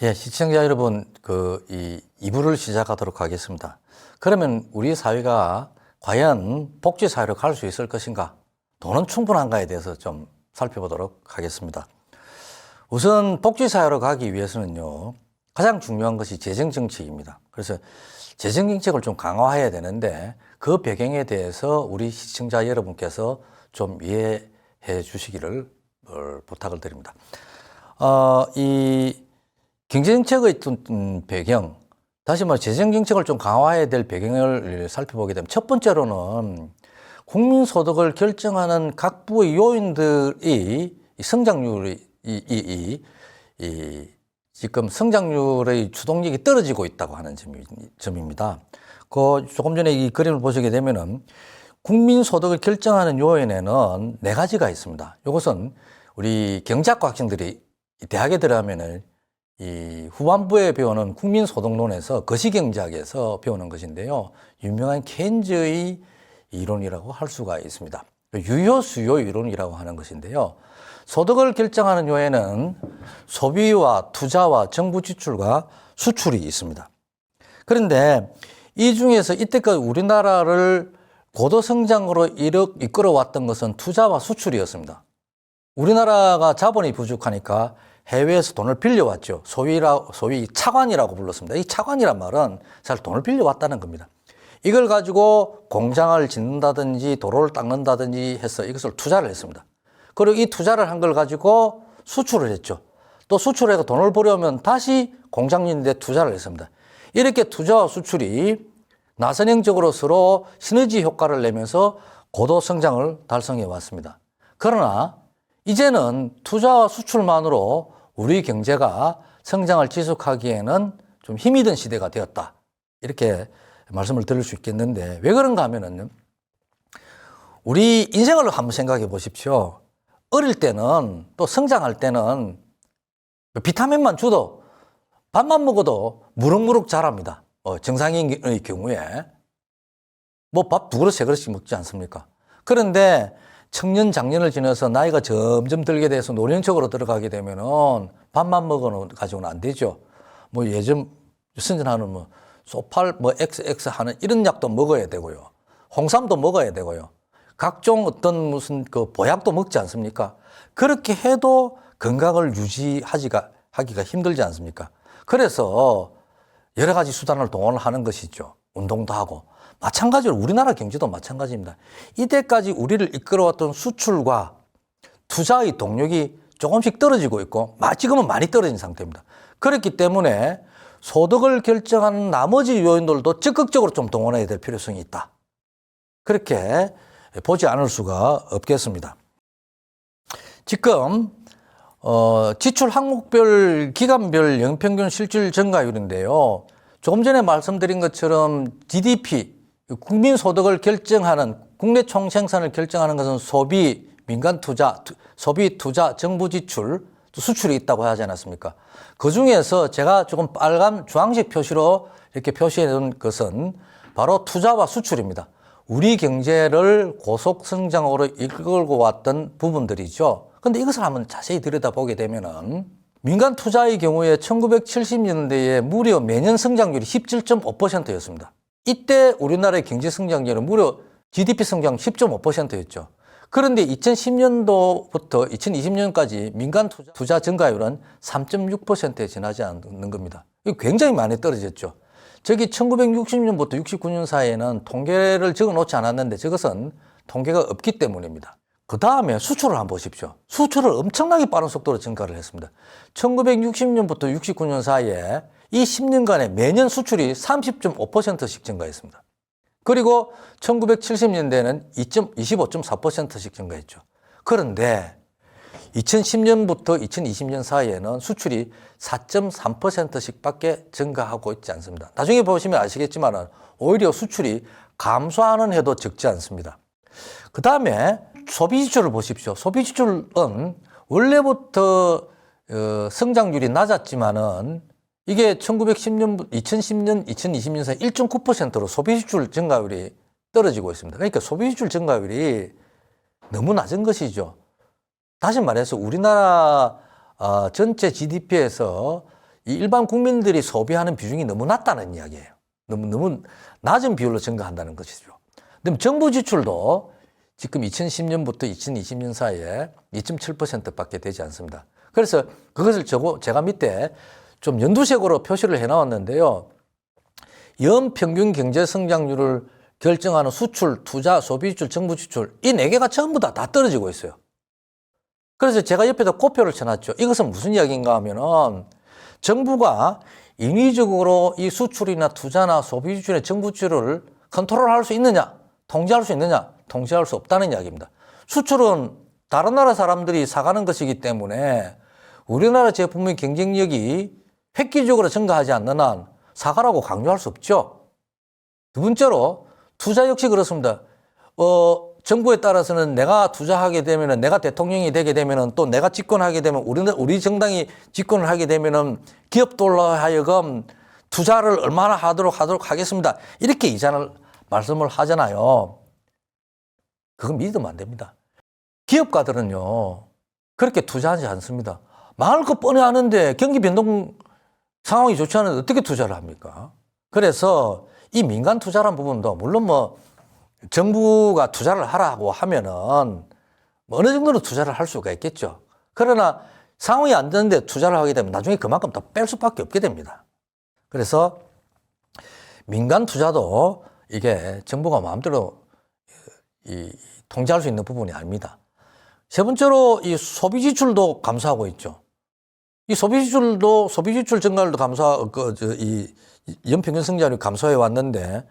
예, 시청자 여러분, 이 2부를 시작하도록 하겠습니다. 그러면 우리 사회가 과연 복지 사회로 갈 수 있을 것인가? 돈은 충분한가에 대해서 좀 살펴보도록 하겠습니다. 우선 복지 사회로 가기 위해서는요, 가장 중요한 것이 재정 정책입니다. 그래서 재정 정책을 좀 강화해야 되는데 그 배경에 대해서 우리 시청자 여러분께서 좀 이해해 주시기를 부탁을 드립니다. 이 경제정책의 배경, 다시 말해 재정정책을 좀 강화해야 될 배경을 살펴보게 되면 첫 번째로는 국민소득을 결정하는 각 부의 요인들이 성장률이 지금 성장률의 추동력이 떨어지고 있다고 하는 점입니다. 조금 전에 이 그림을 보시게 되면은 국민소득을 결정하는 요인에는 4가지가 있습니다. 이것은 우리 경제학과 학생들이 대학에 들어가면은 이 후반부에 배우는 국민소득론에서 거시경제학에서 배우는 것인데요. 유명한 케인즈의 이론이라고 할 수가 있습니다. 유효수요 이론이라고 하는 것인데요. 소득을 결정하는 요인은 소비와 투자와 정부 지출과 수출이 있습니다. 그런데 이 중에서 이때까지 우리나라를 고도성장으로 이끌어왔던 것은 투자와 수출이었습니다. 우리나라가 자본이 부족하니까 해외에서 돈을 빌려왔죠. 소위 차관이라고 불렀습니다. 이 차관이란 말은 사실 돈을 빌려왔다는 겁니다. 이걸 가지고 공장을 짓는다든지 도로를 닦는다든지 해서 이것을 투자를 했습니다. 그리고 이 투자를 한 걸 가지고 수출을 했죠. 또 수출해서 돈을 벌여오면 다시 공장 짓는 데 투자를 했습니다. 이렇게 투자와 수출이 나선형적으로 서로 시너지 효과를 내면서 고도 성장을 달성해 왔습니다. 그러나 이제는 투자와 수출만으로 우리 경제가 성장을 지속하기에는 좀 힘이 든 시대가 되었다. 이렇게 말씀을 드릴 수 있겠는데 왜 그런가 하면은 우리 인생을 한번 생각해 보십시오. 어릴 때는 또 성장할 때는 비타민만 줘도 밥만 먹어도 무럭무럭 자랍니다. 정상인의 경우에 뭐 밥 2그릇, 3그릇씩 먹지 않습니까? 그런데 청년, 장년을 지나서 나이가 점점 들게 돼서 노년층으로 들어가게 되면은 밥만 가지고는 안 되죠. 뭐 예전 선전하는 뭐 소팔 XX 하는 이런 약도 먹어야 되고요. 홍삼도 먹어야 되고요. 각종 어떤 무슨 보약도 먹지 않습니까? 그렇게 해도 건강을 하기가 힘들지 않습니까? 그래서 여러 가지 수단을 동원을 하는 것이죠. 운동도 하고. 마찬가지로 우리나라 경제도 마찬가지입니다. 이때까지 우리를 이끌어왔던 수출과 투자의 동력이 조금씩 떨어지고 있고 지금은 많이 떨어진 상태입니다. 그렇기 때문에 소득을 결정하는 나머지 요인들도 적극적으로 좀 동원해야 될 필요성이 있다. 그렇게 보지 않을 수가 없겠습니다. 지금 지출 항목별, 기간별 연평균 실질 증가율인데요. 조금 전에 말씀드린 것처럼 GDP, 국민소득을 결정하는, 국내 총생산을 결정하는 것은 소비, 민간 투자, 소비, 투자, 정부 지출, 또 수출이 있다고 하지 않았습니까? 그 중에서 제가 조금 빨간 주황색 표시로 이렇게 표시해 놓은 것은 바로 투자와 수출입니다. 우리 경제를 고속성장으로 이끌고 왔던 부분들이죠. 그런데 이것을 한번 자세히 들여다보게 되면은 민간 투자의 경우에 1970년대에 무려 매년 성장률이 17.5%였습니다. 이때 우리나라의 경제 성장률은 무려 GDP 성장 10.5%였죠. 그런데 2010년도부터 2020년까지 민간 투자 증가율은 3.6%에 지나지 않는 겁니다. 이거 굉장히 많이 떨어졌죠. 저기 1960년부터 69년 사이에는 통계를 적어 놓지 않았는데 저것은 통계가 없기 때문입니다. 그 다음에 수출을 한번 보십시오. 수출을 엄청나게 빠른 속도로 증가를 했습니다. 1960년부터 69년 사이에 이 10년간에 매년 수출이 30.5%씩 증가했습니다. 그리고 1970년대에는 25.4%씩 증가했죠. 그런데 2010년부터 2020년 사이에는 수출이 4.3%씩 밖에 증가하고 있지 않습니다. 나중에 보시면 아시겠지만 오히려 수출이 감소하는 해도 적지 않습니다. 그 다음에 소비지출을 보십시오. 소비지출은 원래부터 성장률이 낮았지만은 이게 1910년, 2010년, 2020년 사이 1.9%로 소비지출 증가율이 떨어지고 있습니다. 그러니까 소비지출 증가율이 너무 낮은 것이죠. 다시 말해서 우리나라 전체 GDP에서 이 일반 국민들이 소비하는 비중이 너무 낮다는 이야기예요. 너무 낮은 비율로 증가한다는 것이죠. 그다음에 정부 지출도 지금 2010년부터 2020년 사이에 2.7%밖에 되지 않습니다. 그래서 그것을 제가 밑에 좀 연두색으로 표시를 해놨는데요. 연평균 경제 성장률을 결정하는 수출, 투자, 소비 지출, 정부 지출 이 네 개가 전부 다 떨어지고 있어요. 그래서 제가 옆에다 꼬표를 쳐놨죠. 이것은 무슨 이야기인가 하면은 정부가 인위적으로 이 수출이나 투자나 소비 지출의 정부 지출을 컨트롤할 수 있느냐, 통제할 수 있느냐, 통제할 수 없다는 이야기입니다. 수출은 다른 나라 사람들이 사가는 것이기 때문에 우리나라 제품의 경쟁력이 획기적으로 증가하지 않는 한 사가라고 강요할 수 없죠. 두 번째로 투자 역시 그렇습니다. 정부에 따라서는 내가 투자하게 되면은 내가 대통령이 되게 되면은 또 내가 집권하게 되면 우리 정당이 집권을 하게 되면은 기업들로 하여금 투자를 얼마나 하도록 하겠습니다. 이렇게 이자를 말씀을 하잖아요. 그건 믿으면 안 됩니다. 기업가들은요 그렇게 투자하지 않습니다. 망할 거 뻔히 아는데 경기 변동 상황이 좋지 않은데 어떻게 투자를 합니까? 그래서 이 민간 투자라는 부분도 물론 뭐 정부가 투자를 하라고 하면은 뭐 어느 정도는 투자를 할 수가 있겠죠. 그러나 상황이 안 되는데 투자를 하게 되면 나중에 그만큼 더 뺄 수밖에 없게 됩니다. 그래서 민간 투자도 이게 정부가 마음대로 통제할 수 있는 부분이 아닙니다. 세 번째로 이 소비 지출도 감소하고 있죠. 이 소비 지출 증가율도 이 연평균 성장률이 감소해 왔는데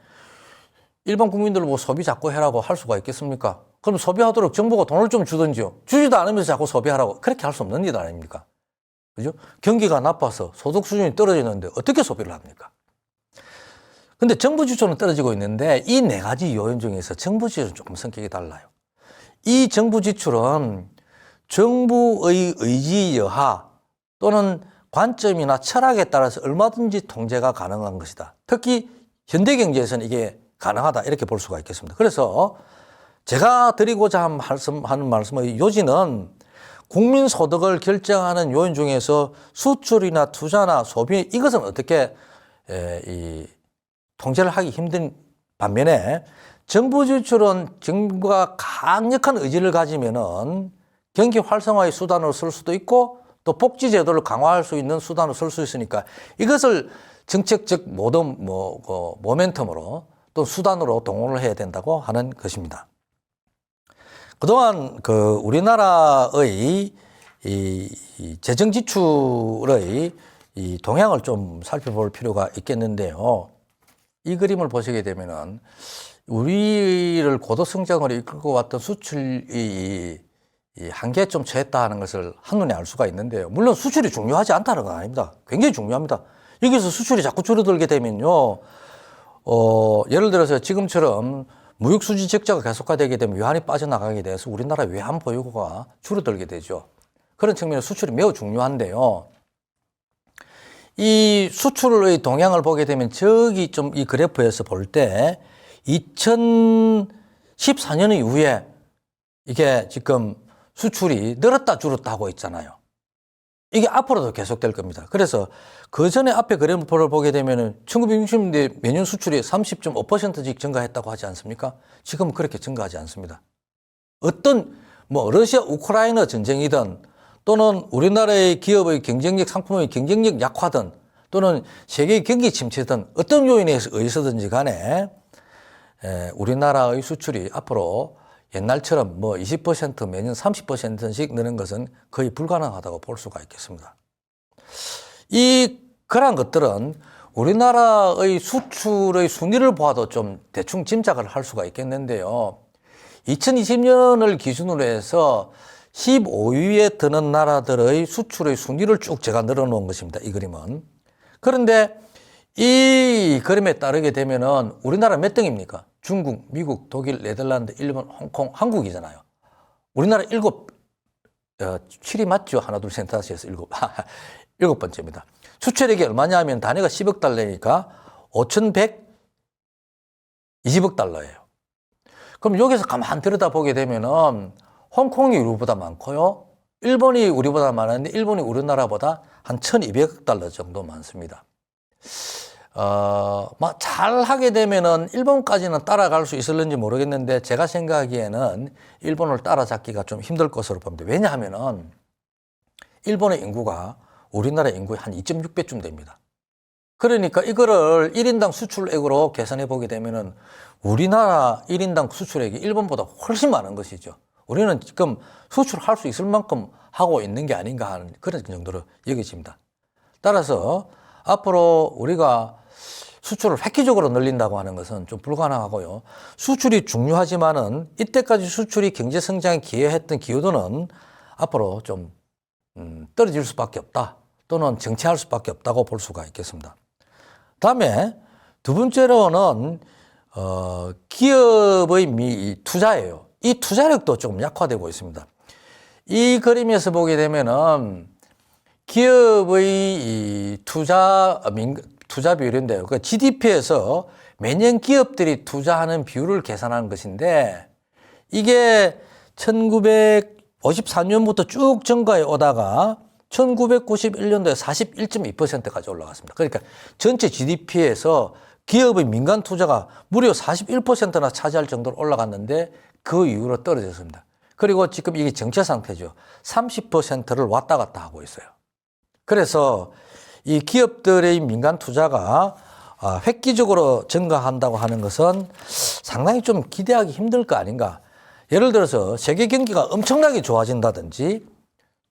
일반 국민들 뭐 소비 자꾸 해라고 할 수가 있겠습니까? 그럼 소비하도록 정부가 돈을 좀 주든지요. 주지도 않으면서 자꾸 소비하라고 그렇게 할 수 없는 일 아닙니까? 그죠? 경기가 나빠서 소득 수준이 떨어지는데 어떻게 소비를 합니까? 근데 정부 지출은 떨어지고 있는데 이 네 가지 요인 중에서 정부 지출은 조금 성격이 달라요. 이 정부 지출은 정부의 의지 여하 또는 관점이나 철학에 따라서 얼마든지 통제가 가능한 것이다. 특히 현대 경제에서는 이게 가능하다 이렇게 볼 수가 있겠습니다. 그래서 제가 드리고자 하는 말씀의 요지는 국민 소득을 결정하는 요인 중에서 수출이나 투자나 소비 이것은 어떻게 통제를 하기 힘든 반면에 정부 지출은 정부가 강력한 의지를 가지면은 경기 활성화의 수단으로 쓸 수도 있고 또 복지 제도를 강화할 수 있는 수단으로 쓸 수 있으니까 이것을 정책적 모멘텀으로 또 수단으로 동원을 해야 된다고 하는 것입니다. 그동안 우리나라의 이 재정 지출의 이 동향을 좀 살펴볼 필요가 있겠는데요. 이 그림을 보시게 되면은 우리를 고도 성장으로 이끌고 왔던 수출이 이 한계에 좀 처했다 하는 것을 한눈에 알 수가 있는데요. 물론 수출이 중요하지 않다는 건 아닙니다. 굉장히 중요합니다. 여기서 수출이 자꾸 줄어들게 되면요. 예를 들어서 지금처럼 무역 수지 적자가 계속화되게 되면 외환이 빠져나가게 돼서 우리나라 외환 보유고가 줄어들게 되죠. 그런 측면에서 수출이 매우 중요한데요. 이 수출의 동향을 보게 되면 저기 좀 이 그래프에서 볼 때 2014년 이후에 이게 지금 수출이 늘었다 줄었다 하고 있잖아요. 이게 앞으로도 계속될 겁니다. 그래서 그 전에 앞에 그래프를 보게 되면은 1960년대 매년 수출이 30.5%씩 증가했다고 하지 않습니까? 지금은 그렇게 증가하지 않습니다. 어떤 러시아 우크라이나 전쟁이든 또는 우리나라의 기업의 경쟁력, 상품의 경쟁력 약화든 또는 세계의 경기 침체든 어떤 요인에 의해서든지 간에 우리나라의 수출이 앞으로 옛날처럼 20% 매년 30%씩 느는 것은 거의 불가능하다고 볼 수가 있겠습니다. 그러한 것들은 우리나라의 수출의 순위를 보아도 좀 대충 짐작을 할 수가 있겠는데요. 2020년을 기준으로 해서 15위에 드는 나라들의 수출의 순위를 쭉 제가 늘어놓은 것입니다. 이 그림은. 그런데 이 그림에 따르게 되면은 우리나라 몇 등입니까? 중국, 미국, 독일, 네덜란드, 일본, 홍콩, 한국이잖아요. 우리나라 7이 맞죠? 하나, 둘, 셋, 다섯, 여섯, 일곱. 7번째입니다. 수출액이 얼마냐 하면 단위가 10억 달러니까 5,120억 달러예요. 그럼 여기서 가만 들여다보게 되면은 홍콩이 우리보다 많고요. 일본이 우리보다 많은데 일본이 우리나라보다 한 1,200억 달러 정도 많습니다. 잘 하게 되면은 일본까지는 따라갈 수 있을는지 모르겠는데 제가 생각하기에는 일본을 따라잡기가 좀 힘들 것으로 봅니다. 왜냐하면은 일본의 인구가 우리나라 인구의 한 2.6배쯤 됩니다. 그러니까 이거를 1인당 수출액으로 계산해 보게 되면은 우리나라 1인당 수출액이 일본보다 훨씬 많은 것이죠. 우리는 지금 수출할 수 있을 만큼 하고 있는 게 아닌가 하는 그런 정도로 여겨집니다. 따라서 앞으로 우리가 수출을 획기적으로 늘린다고 하는 것은 좀 불가능하고요. 수출이 중요하지만은 이때까지 수출이 경제 성장에 기여했던 기여도는 앞으로 좀 떨어질 수밖에 없다. 또는 정체할 수밖에 없다고 볼 수가 있겠습니다. 다음에 두 번째로는 기업의 투자예요. 이 투자력도 조금 약화되고 있습니다. 이 그림에서 보게 되면은 기업의 이 투자 비율인데요. 그러니까 GDP에서 매년 기업들이 투자하는 비율을 계산하는 것인데 이게 1954년부터 쭉 증가해 오다가 1991년도에 41.2%까지 올라갔습니다. 그러니까 전체 GDP에서 기업의 민간 투자가 무려 41%나 차지할 정도로 올라갔는데 그 이후로 떨어졌습니다. 그리고 지금 이게 정체 상태죠. 30%를 왔다 갔다 하고 있어요. 그래서 이 기업들의 민간 투자가 획기적으로 증가한다고 하는 것은 상당히 좀 기대하기 힘들 거 아닌가. 예를 들어서 세계 경기가 엄청나게 좋아진다든지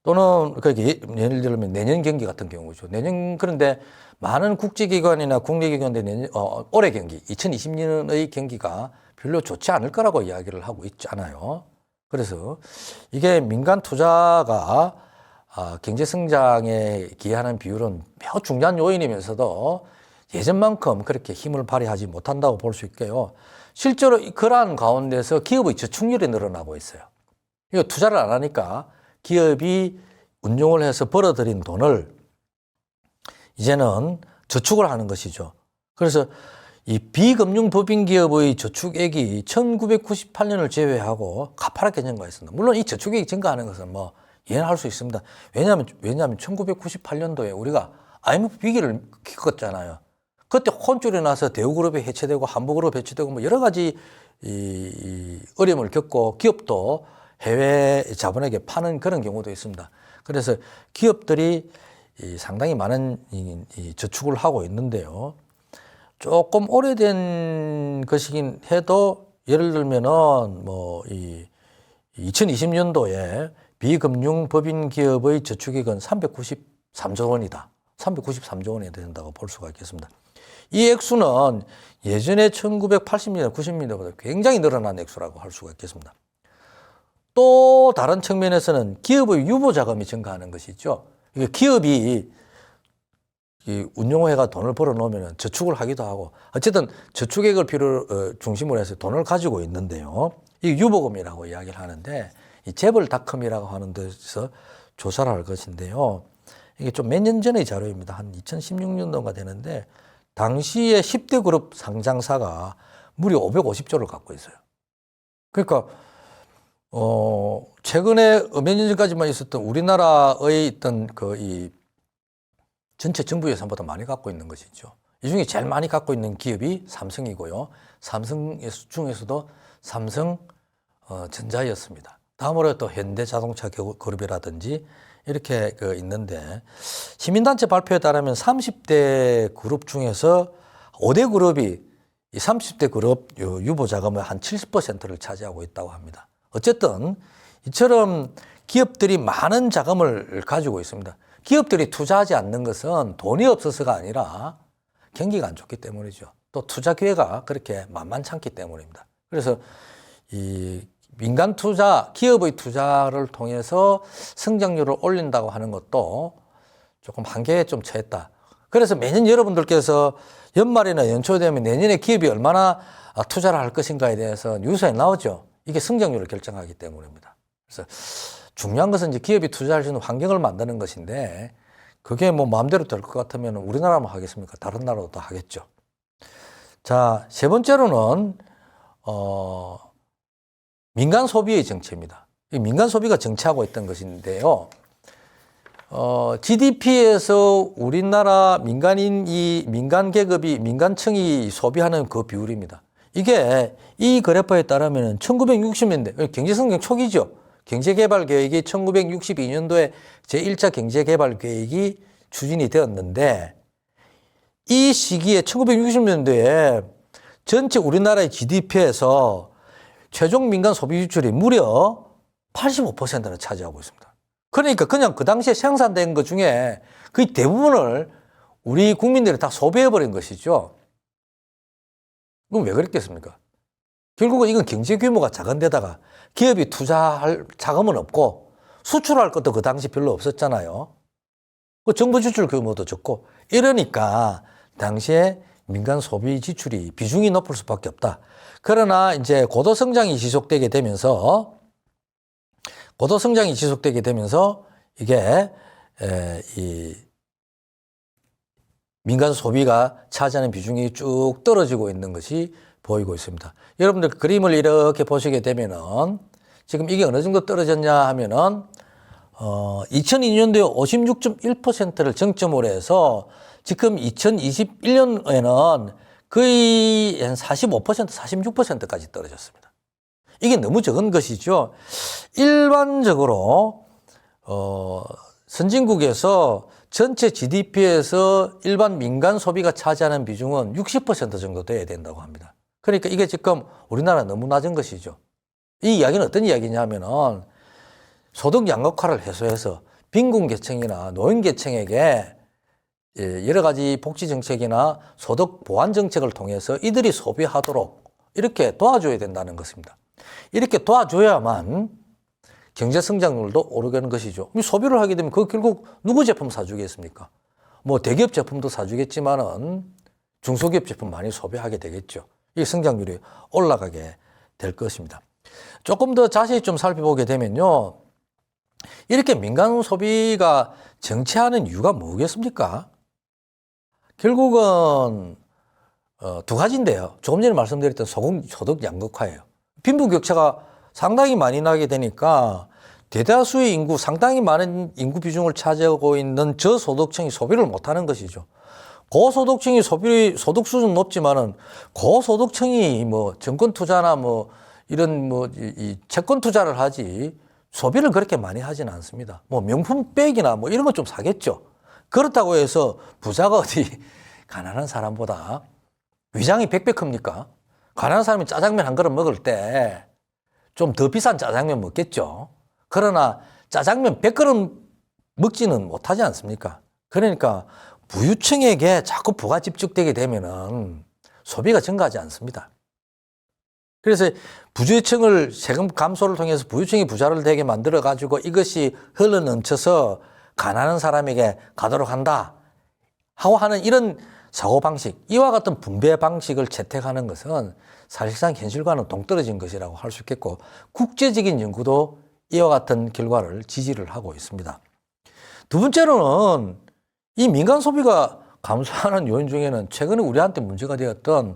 또는 그렇게 예를 들면 내년 경기 같은 경우죠. 내년 그런데 많은 국제기관이나 국내기관들이 올해 경기 2020년의 경기가 별로 좋지 않을 거라고 이야기를 하고 있잖아요. 그래서 이게 민간 투자가 경제 성장에 기여하는 비율은 매우 중요한 요인이면서도 예전만큼 그렇게 힘을 발휘하지 못한다고 볼 수 있고요. 실제로 그러한 가운데서 기업의 저축률이 늘어나고 있어요. 이거 투자를 안 하니까 기업이 운용을 해서 벌어들인 돈을 이제는 저축을 하는 것이죠. 그래서 이 비금융법인 기업의 저축액이 1998년을 제외하고 가파랗게 증가했습니다. 물론 이 저축액이 증가하는 것은 뭐 이해는 할 수 있습니다. 왜냐하면 1998년도에 우리가 IMF 위기를 겪었잖아요. 그때 혼쭐이 나서 대우그룹이 해체되고 한보그룹 해체되고 뭐 여러 가지 이 어려움을 겪고 기업도 해외 자본에게 파는 그런 경우도 있습니다. 그래서 기업들이 상당히 많은 이 저축을 하고 있는데요. 조금 오래된 것이긴 해도 예를 들면은 뭐 이 2020년도에 비금융 법인 기업의 저축액은 393조 원이다. 393조 원이 된다고 볼 수가 있겠습니다. 이 액수는 예전에 1980년대, 90년대보다 굉장히 늘어난 액수라고 할 수가 있겠습니다. 또 다른 측면에서는 기업의 유보 자금이 증가하는 것이죠. 이게 기업이 운용회가 돈을 벌어 놓으면 저축을 하기도 하고 어쨌든 저축액을 중심으로 해서 돈을 가지고 있는데요. 이 유보금이라고 이야기를 하는데 이 재벌닷컴이라고 하는 데서 조사를 할 것인데요. 이게 좀 몇 년 전의 자료입니다. 한 2016년도가 되는데 당시에 10대 그룹 상장사가 무려 550조를 갖고 있어요. 그러니까 최근에 몇 년 전까지만 있었던 우리나라의 있던 이 전체 정부 예산보다 많이 갖고 있는 것이죠. 이 중에 제일 많이 갖고 있는 기업이 삼성이고요. 삼성 중에서도 삼성 전자였습니다. 다음으로 또 현대자동차 그룹이라든지 이렇게 있는데 시민단체 발표에 따르면 30대 그룹 중에서 5대 그룹이 이 30대 그룹 유보 자금의 한 70%를 차지하고 있다고 합니다. 어쨌든 이처럼 기업들이 많은 자금을 가지고 있습니다. 기업들이 투자하지 않는 것은 돈이 없어서가 아니라 경기가 안 좋기 때문이죠. 또 투자 기회가 그렇게 만만찮기 때문입니다. 그래서 이 민간 투자, 기업의 투자를 통해서 성장률을 올린다고 하는 것도 조금 한계에 좀 처했다. 그래서 매년 여러분들께서 연말이나 연초 되면 내년에 기업이 얼마나 투자를 할 것인가에 대해서 뉴스에 나오죠. 이게 성장률을 결정하기 때문입니다. 그래서 중요한 것은 이제 기업이 투자할 수 있는 환경을 만드는 것인데 그게 뭐 마음대로 될 것 같으면 우리나라만 하겠습니까? 다른 나라도 다 하겠죠. 자, 세 번째로는 민간 소비의 정체입니다. 이 민간 소비가 정체하고 있던 것인데요. GDP에서 우리나라 민간 계급이, 민간층이 소비하는 그 비율입니다. 이게 이 그래프에 따르면 1960년대, 경제성장 초기죠. 경제개발계획이 1962년도에 제1차 경제개발계획이 추진이 되었는데, 이 시기에 1960년도에 전체 우리나라의 GDP에서 최종 민간 소비 지출이 무려 85%를 차지하고 있습니다. 그러니까 그냥 그 당시에 생산된 것 중에 거의 대부분을 우리 국민들이 다 소비해버린 것이죠. 그럼 왜 그랬겠습니까? 결국은 이건 경제 규모가 작은 데다가 기업이 투자할 자금은 없고 수출할 것도 그 당시 별로 없었잖아요. 정부 지출 규모도 적고 이러니까 당시에 민간 소비 지출이 비중이 높을 수밖에 없다. 그러나 이제 고도 성장이 지속되게 되면서 이게 이 민간 소비가 차지하는 비중이 쭉 떨어지고 있는 것이 보이고 있습니다. 여러분들 그림을 이렇게 보시게 되면은 지금 이게 어느 정도 떨어졌냐 하면은 2002년도에 56.1%를 정점으로 해서 지금 2021년에는 거의 한 45%, 46%까지 떨어졌습니다. 이게 너무 적은 것이죠. 일반적으로 선진국에서 전체 GDP에서 일반 민간 소비가 차지하는 비중은 60% 정도 돼야 된다고 합니다. 그러니까 이게 지금 우리나라 너무 낮은 것이죠. 이 이야기는 어떤 이야기냐면은 소득 양극화를 해소해서 빈곤 계층이나 노인 계층에게 여러 가지 복지 정책이나 소득 보완 정책을 통해서 이들이 소비하도록 이렇게 도와줘야 된다는 것입니다. 이렇게 도와줘야만 경제 성장률도 오르는 것이죠. 소비를 하게 되면 그 결국 누구 제품 사주겠습니까? 뭐 대기업 제품도 사주겠지만은 중소기업 제품 많이 소비하게 되겠죠. 이 성장률이 올라가게 될 것입니다. 조금 더 자세히 좀 살펴보게 되면요. 이렇게 민간 소비가 정체하는 이유가 뭐겠습니까? 결국은 두 가지인데요. 조금 전에 말씀드렸던 소득 양극화예요. 빈부격차가 상당히 많이 나게 되니까 대다수의 인구, 상당히 많은 인구 비중을 차지하고 있는 저소득층이 소비를 못하는 것이죠. 고소득층이 소득 수준 높지만은 고소득층이 뭐 정권 투자나 뭐 이런 이 채권 투자를 하지 소비를 그렇게 많이 하지는 않습니다. 뭐 명품백이나 뭐 이런 거 좀 사겠죠. 그렇다고 해서 부자가 어디 가난한 사람보다 위장이 100배 큽니까? 가난한 사람이 짜장면 한 그릇 먹을 때 좀 더 비싼 짜장면 먹겠죠. 그러나 짜장면 100그릇 먹지는 못하지 않습니까? 그러니까 부유층에게 자꾸 부가 집중되게 되면은 소비가 증가하지 않습니다. 그래서 부유층을 세금 감소를 통해서 부유층이 부자를 되게 만들어 가지고 이것이 흘러 넘쳐서 가난한 사람에게 가도록 한다 하고 하는 이런 사고방식, 이와 같은 분배 방식을 채택하는 것은 사실상 현실과는 동떨어진 것이라고 할 수 있겠고 국제적인 연구도 이와 같은 결과를 지지를 하고 있습니다. 두 번째로는 이 민간 소비가 감소하는 요인 중에는 최근에 우리한테 문제가 되었던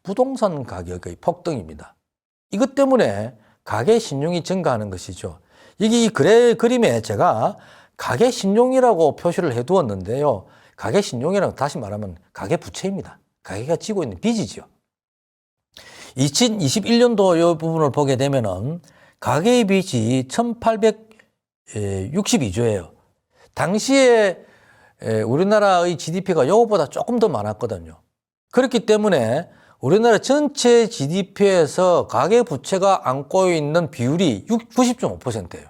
부동산 가격의 폭등입니다. 이것 때문에 가계 신용이 증가하는 것이죠. 이게 이 그림에 제가 가계 신용이라고 표시를 해두었는데요. 가계 신용이라는 다시 말하면 가계 부채입니다. 가계가 지고 있는 빚이죠. 2021년도 이 부분을 보게 되면은 가계의 빚이 1,862조예요. 당시에 우리나라의 GDP가 이것보다 조금 더 많았거든요. 그렇기 때문에 우리나라 전체 GDP에서 가계부채가 안고 있는 비율이 90.5%예요.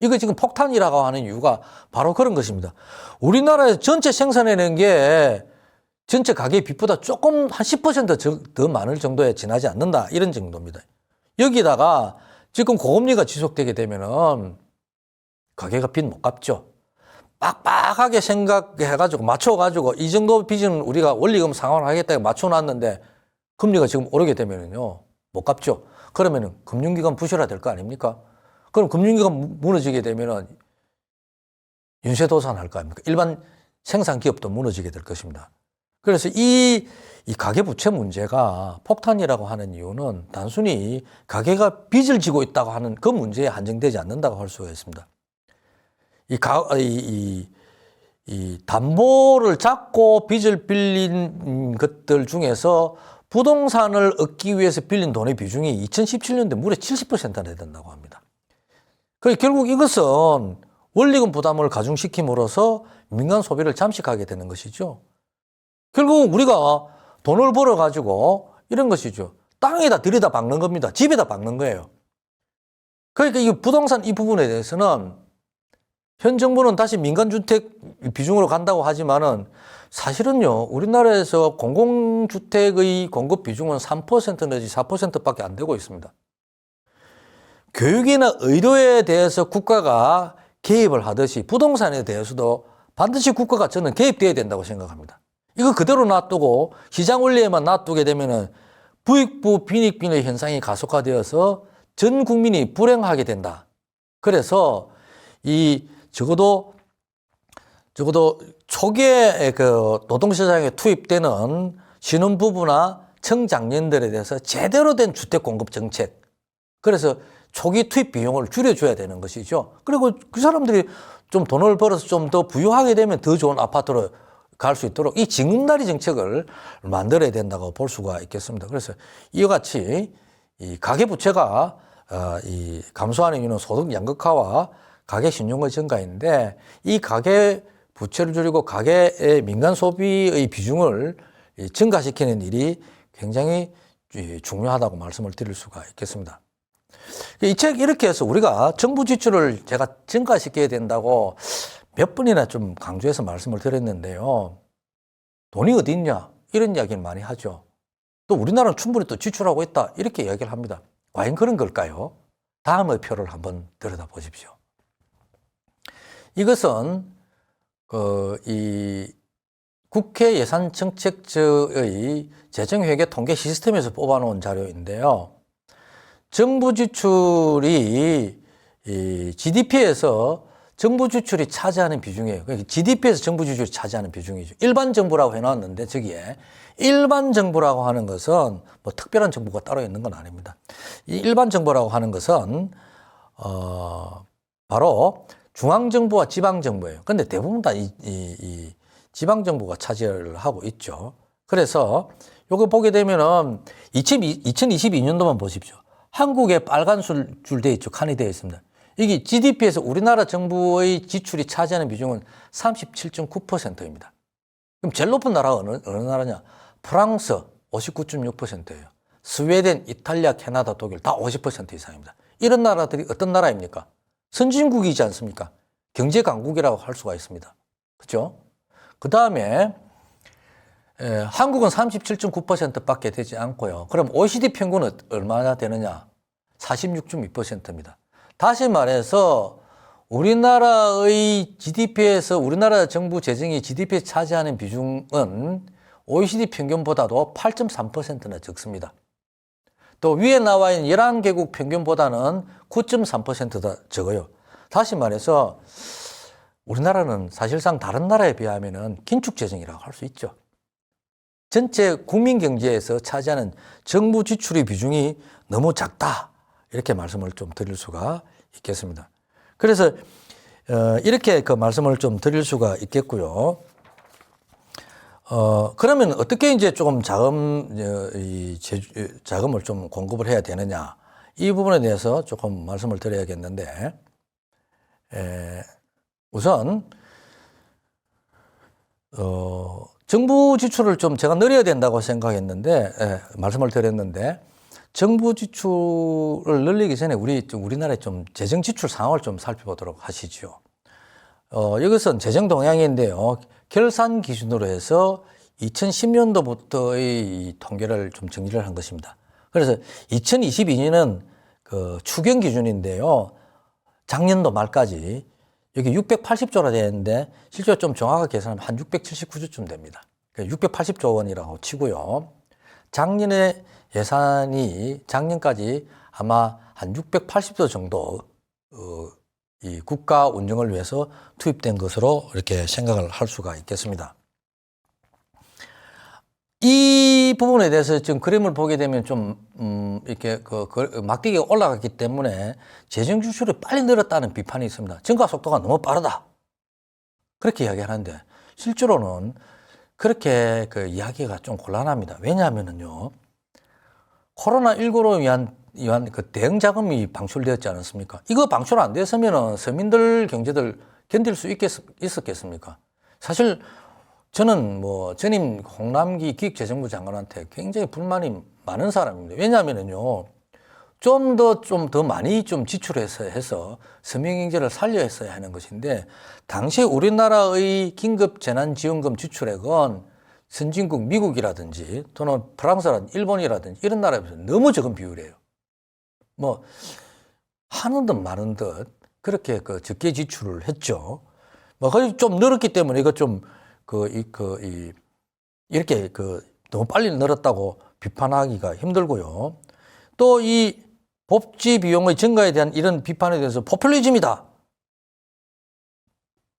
이거 지금 폭탄이라고 하는 이유가 바로 그런 것입니다. 우리나라에서 전체 생산해낸 게 전체 가계 빚보다 조금 한 10% 더 많을 정도에 지나지 않는다. 이런 정도입니다. 여기다가 지금 고금리가 지속되게 되면은 가계가 빚 못 갚죠. 빡빡하게 생각해가지고 맞춰가지고 이 정도 빚은 우리가 원리금 상환을 하겠다고 맞춰놨는데 금리가 지금 오르게 되면은요 못 갚죠. 그러면은 금융기관 부실화 될 거 아닙니까? 그럼 금융기관 무너지게 되면은 윤세도산 할 거 아닙니까? 일반 생산 기업도 무너지게 될 것입니다. 그래서 이 가계부채 문제가 폭탄이라고 하는 이유는 단순히 가계가 빚을 지고 있다고 하는 그 문제에 한정되지 않는다고 할 수가 있습니다. 이 담보를 잡고 빚을 빌린 것들 중에서 부동산을 얻기 위해서 빌린 돈의 비중이 2017년도에 무려 70%나 된다고 합니다. 그래서 결국 이것은 원리금 부담을 가중시킴으로써 민간 소비를 잠식하게 되는 것이죠. 결국 우리가 돈을 벌어가지고 이런 것이죠. 땅에다 들여다 박는 겁니다. 집에다 박는 거예요. 그러니까 이 부동산 이 부분에 대해서는 현 정부는 다시 민간주택 비중으로 간다고 하지만은 사실은요, 우리나라에서 공공주택의 공급 비중은 3% 내지 4%밖에 안 되고 있습니다. 교육이나 의료에 대해서 국가가 개입을 하듯이 부동산에 대해서도 반드시 국가가 저는 개입돼야 된다고 생각합니다. 이거 그대로 놔두고 시장 원리에만 놔두게 되면은 부익부 빈익빈의 현상이 가속화되어서 전 국민이 불행하게 된다. 그래서 적어도 초기에 그 노동시장에 투입되는 신혼부부나 청장년들에 대해서 제대로 된 주택 공급 정책. 그래서 초기 투입 비용을 줄여줘야 되는 것이죠. 그리고 그 사람들이 좀 돈을 벌어서 좀 더 부유하게 되면 더 좋은 아파트로 갈 수 있도록 이 징검다리 정책을 만들어야 된다고 볼 수가 있겠습니다. 그래서 이와 같이 이 가계부채가 이 감소하는 이유는 소득 양극화와 가계 신용의 증가인데 이 가계 부채를 줄이고 가계의 민간 소비의 비중을 증가시키는 일이 굉장히 중요하다고 말씀을 드릴 수가 있겠습니다. 이 책 이렇게 해서 우리가 정부 지출을 제가 증가시켜야 된다고 몇 번이나 좀 강조해서 말씀을 드렸는데요. 돈이 어디 있냐 이런 이야기를 많이 하죠. 또 우리나라는 충분히 또 지출하고 있다 이렇게 이야기를 합니다. 과연 그런 걸까요? 다음의 표를 한번 들여다 보십시오. 이것은 이 국회 예산정책처의 재정회계 통계 시스템에서 뽑아놓은 자료인데요. 정부 지출이 이 GDP에서 정부 지출이 차지하는 비중이에요. GDP에서 정부 지출이 차지하는 비중이죠. 일반 정부라고 해놨는데 저기에 일반 정부라고 하는 것은 뭐 특별한 정부가 따로 있는 건 아닙니다. 이 일반 정부라고 하는 것은 바로 중앙정부와 지방정부예요. 그런데 대부분 다 이 지방정부가 차지를 하고 있죠. 그래서 요거 보게 되면은 2022년도만 보십시오. 한국에 빨간 줄 돼 있죠. 칸이 되어 있습니다. 이게 GDP에서 우리나라 정부의 지출이 차지하는 비중은 37.9%입니다. 그럼 제일 높은 나라가 어느 나라냐? 프랑스 59.6%예요. 스웨덴, 이탈리아, 캐나다, 독일 다 50% 이상입니다. 이런 나라들이 어떤 나라입니까? 선진국이지 않습니까? 경제 강국이라고 할 수가 있습니다. 그렇죠? 그 다음에 한국은 37.9%밖에 되지 않고요. 그럼 OECD 평균은 얼마나 되느냐? 46.2%입니다. 다시 말해서 우리나라의 GDP에서 우리나라 정부 재정이 GDP에 차지하는 비중은 OECD 평균보다도 8.3%나 적습니다. 또 위에 나와 있는 11개국 평균보다는 9.3%더 적어요. 다시 말해서 우리나라는 사실상 다른 나라에 비하면 긴축 재정이라고 할 수 있죠. 전체 국민 경제에서 차지하는 정부 지출의 비중이 너무 작다. 이렇게 말씀을 좀 드릴 수가 있겠습니다. 그래서 이렇게 그 말씀을 좀 드릴 수가 있겠고요. 그러면 어떻게 이제 조금 자금을 좀 공급을 해야 되느냐. 이 부분에 대해서 조금 말씀을 드려야겠는데, 우선, 정부 지출을 좀 제가 늘려야 된다고 생각했는데, 말씀을 드렸는데, 정부 지출을 늘리기 전에 우리나라의 좀 재정 지출 상황을 좀 살펴보도록 하시죠. 이것은 재정 동향인데요. 결산 기준으로 해서 2010년도부터의 통계를 좀 정리를 한 것입니다. 그래서 2022년은 그 추경 기준인데요. 작년도 말까지 여기 680조라 되는데 실제로 좀 정확하게 계산하면 한 679조쯤 됩니다. 680조 원이라고 치고요. 작년에 예산이 작년까지 아마 한 680조 정도 이 국가 운영을 위해서 투입된 것으로 이렇게 생각을 할 수가 있겠습니다. 이 부분에 대해서 지금 그림을 보게 되면 좀, 이렇게 막대기가 올라갔기 때문에 재정 지출이 빨리 늘었다는 비판이 있습니다. 증가 속도가 너무 빠르다. 그렇게 이야기하는데 실제로는 그렇게 그 이야기가 좀 곤란합니다. 왜냐하면은요, 코로나19로 위한 그 대응 자금이 방출되었지 않았습니까? 이거 방출 안 됐으면은 서민들 경제들 견딜 수 있었겠습니까? 사실 저는 뭐 전임 홍남기 기획재정부 장관한테 굉장히 불만이 많은 사람입니다. 왜냐하면은요, 좀 더 많이 좀 지출해서 서민 경제를 살려 했어야 하는 것인데, 당시 우리나라의 긴급 재난지원금 지출액은 선진국 미국이라든지 또는 프랑스라든지 일본이라든지 이런 나라에 비해서 너무 적은 비율이에요. 뭐 하는 듯 마는 듯 그렇게 그 적게 지출을 했죠. 뭐 거의 좀 늘었기 때문에 이거 좀 이렇게 너무 빨리 늘었다고 비판하기가 힘들고요. 또 이 복지 비용의 증가에 대한 이런 비판에 대해서 포퓰리즘이다,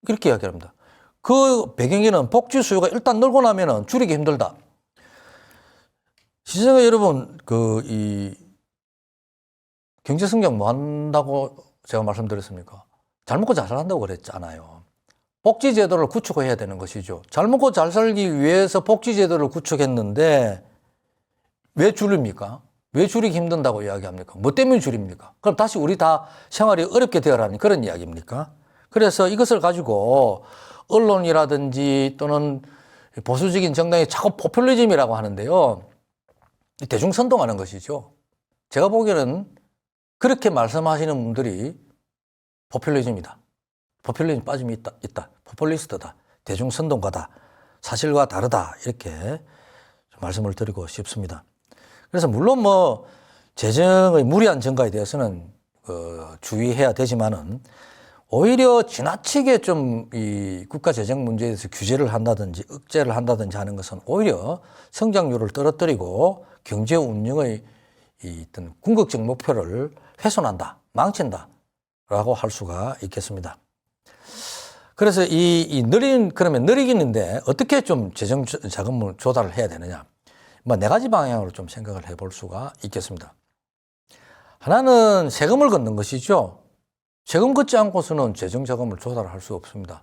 이렇게 이야기합니다. 그 배경에는 복지 수요가 일단 늘고 나면은 줄이기 힘들다. 시청자 여러분, 경제 성장 뭐 한다고 제가 말씀드렸습니까? 잘 먹고 잘 산다고 그랬잖아요. 복지 제도를 구축해야 되는 것이죠. 잘 먹고 잘 살기 위해서 복지 제도를 구축했는데 왜 줄입니까? 왜 줄이기 힘든다고 이야기합니까? 뭐 때문에 줄입니까? 그럼 다시 우리 다 생활이 어렵게 되어라는 그런 이야기입니까? 그래서 이것을 가지고 언론이라든지 또는 보수적인 정당이 자꾸 포퓰리즘이라고 하는데요, 대중선동하는 것이죠. 제가 보기에는 그렇게 말씀하시는 분들이 포퓰리즘이다, 포퓰리즘 빠짐이 있다, 포퓰리스트다, 대중선동가다, 사실과 다르다, 이렇게 말씀을 드리고 싶습니다. 그래서 물론 뭐 재정의 무리한 증가에 대해서는 주의해야 되지만은, 오히려 지나치게 좀 이 국가 재정 문제에 대해서 규제를 한다든지 억제를 한다든지 하는 것은 오히려 성장률을 떨어뜨리고 경제 운영의 어떤 궁극적 목표를 훼손한다, 망친다라고 할 수가 있겠습니다. 그래서 그러면 느리기는데 어떻게 좀 재정 자금을 조달을 해야 되느냐? 뭐 네 가지 방향으로 좀 생각을 해볼 수가 있겠습니다. 하나는 세금을 걷는 것이죠. 세금 걷지 않고서는 재정 자금을 조달할 수 없습니다.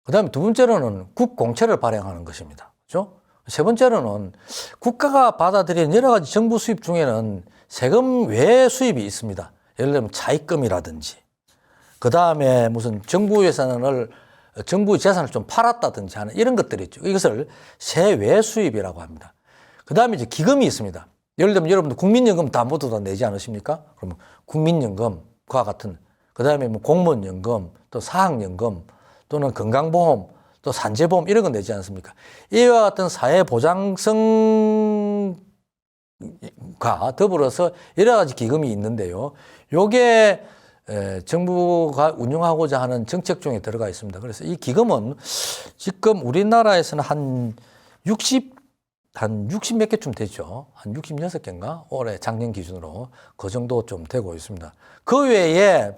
그 다음에 두 번째로는 국공채를 발행하는 것입니다. 그렇죠? 세 번째로는 국가가 받아들인 여러 가지 정부 수입 중에는 세금 외의 수입이 있습니다. 예를 들면 차입금이라든지, 그 다음에 무슨 정부 재산을 좀 팔았다든지 하는 이런 것들이 있죠. 이것을 세외 수입이라고 합니다. 그 다음에 이제 기금이 있습니다. 예를 들면 여러분들 국민연금 다 모두 다 내지 않으십니까? 그러면 국민연금과 같은, 그 다음에 뭐 공무원연금, 또 사학연금, 또는 건강보험, 또 산재보험 이런 거 내지 않습니까? 이와 같은 사회보장성과 더불어서 여러 가지 기금이 있는데요. 요게 정부가 운영하고자 하는 정책 중에 들어가 있습니다. 그래서 이 기금은 지금 우리나라에서는 한 60 몇 개쯤 되죠. 한 66개인가? 올해 작년 기준으로 그 정도 좀 되고 있습니다. 그 외에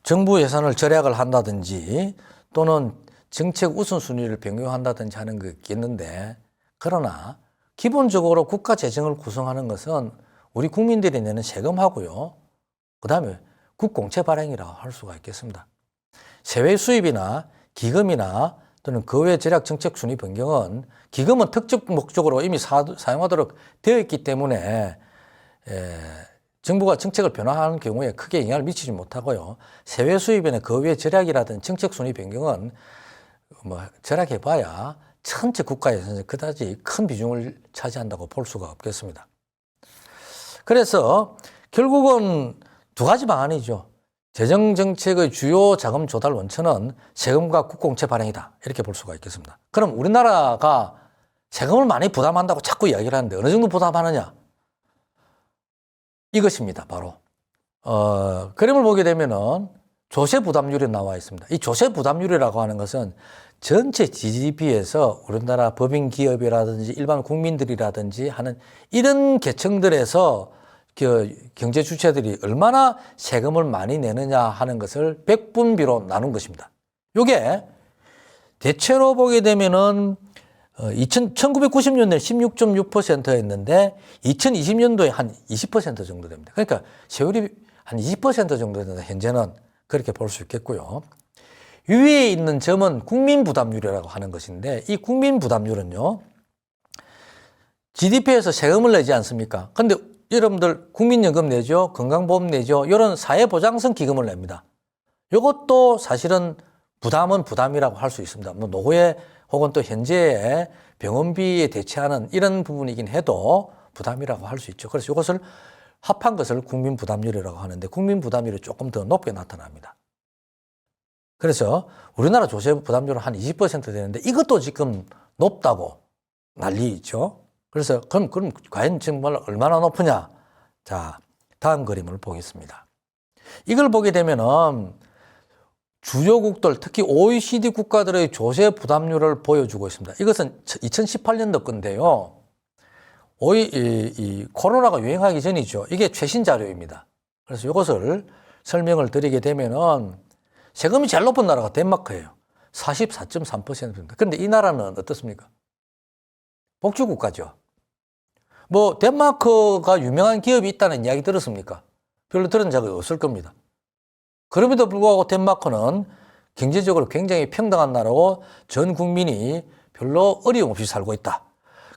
정부 예산을 절약을 한다든지 또는 정책 우선순위를 변경한다든지 하는 게 있겠는데, 그러나 기본적으로 국가 재정을 구성하는 것은 우리 국민들이 내는 세금하고요, 그 다음에 국공채 발행이라고 할 수가 있겠습니다. 세외 수입이나 기금이나 또는 그 외 절약 정책 순위 변경은, 기금은 특정 목적으로 이미 사용하도록 되어 있기 때문에 정부가 정책을 변화하는 경우에 크게 영향을 미치지 못하고요. 세외 수입이나 그 외 절약이라든 정책 순위 변경은 뭐 절약해봐야 전체 국가 예산에서 그다지 큰 비중을 차지한다고 볼 수가 없겠습니다. 그래서 결국은 두 가지 방안이죠. 재정정책의 주요 자금 조달 원천은 세금과 국공채 발행이다, 이렇게 볼 수가 있겠습니다. 그럼 우리나라가 세금을 많이 부담한다고 자꾸 이야기를 하는데 어느 정도 부담하느냐? 이것입니다. 바로 그림을 보게 되면은 조세 부담률이 나와 있습니다. 이 조세 부담률이라고 하는 것은 전체 GDP에서 우리나라 법인 기업이라든지 일반 국민들이라든지 하는 이런 계층들에서 경제 주체들이 얼마나 세금을 많이 내느냐 하는 것을 백분비로 나눈 것입니다. 이게 대체로 보게 되면은 1990년도에 16.6%였는데 2020년도에 한 20% 정도 됩니다. 그러니까 세율이 한 20% 정도 된다. 현재는 그렇게 볼 수 있겠고요. 위에 있는 점은 국민부담률이라고 하는 것인데 이 국민부담률은요. GDP에서 세금을 내지 않습니까? 근데 여러분들 국민연금 내죠. 건강보험 내죠. 이런 사회보장성 기금을 냅니다. 이것도 사실은 부담은 부담이라고 할 수 있습니다. 뭐 노후에 혹은 또 현재의 병원비에 대체하는 이런 부분이긴 해도 부담이라고 할 수 있죠. 그래서 이것을 합한 것을 국민부담률이라고 하는데 국민부담률이 조금 더 높게 나타납니다. 그래서 우리나라 조세 부담률은 한 20% 되는데 이것도 지금 높다고 난리죠. 그래서 그럼 과연 정말 얼마나 높으냐? 자, 다음 그림을 보겠습니다. 이걸 보게 되면은 주요국들, 특히 OECD 국가들의 조세 부담률을 보여주고 있습니다. 이것은 2018년도 건데요. 이 코로나가 유행하기 전이죠. 이게 최신 자료입니다. 그래서 이것을 설명을 드리게 되면은 세금이 제일 높은 나라가 덴마크예요. 44.3%입니다. 그런데 이 나라는 어떻습니까? 복지국가죠. 뭐 덴마크가 유명한 기업이 있다는 이야기 들었습니까? 별로 들은 적이 없을 겁니다. 그럼에도 불구하고 덴마크는 경제적으로 굉장히 평등한 나라고 전 국민이 별로 어려움 없이 살고 있다.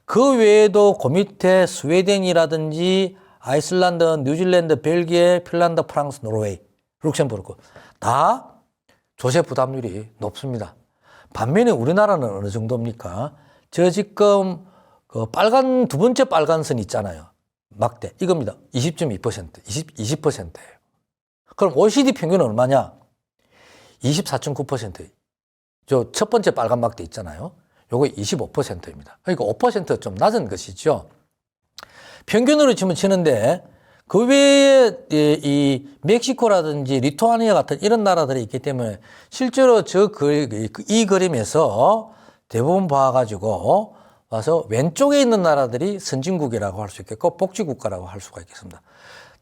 그 외에도 그 밑에 스웨덴이라든지 아이슬란드, 뉴질랜드, 벨기에, 핀란드, 프랑스, 노르웨이, 룩셈부르크 다 조세 부담률이 높습니다. 반면에 우리나라는 어느 정도입니까? 저 지금 그 빨간 두 번째 빨간 선 있잖아요. 막대 이겁니다. 20.2%, 20%예요. 그럼 OECD 평균은 얼마냐? 24.9%. 저 첫 번째 빨간 막대 있잖아요. 요거 25%입니다. 그러니까 5% 좀 낮은 것이죠. 평균으로 치는데 그 외에 이 멕시코라든지 리투아니아 같은 이런 나라들이 있기 때문에 실제로 이 그림에서 대부분 봐가지고 와서 왼쪽에 있는 나라들이 선진국이라고 할 수 있겠고 복지국가라고 할 수가 있겠습니다.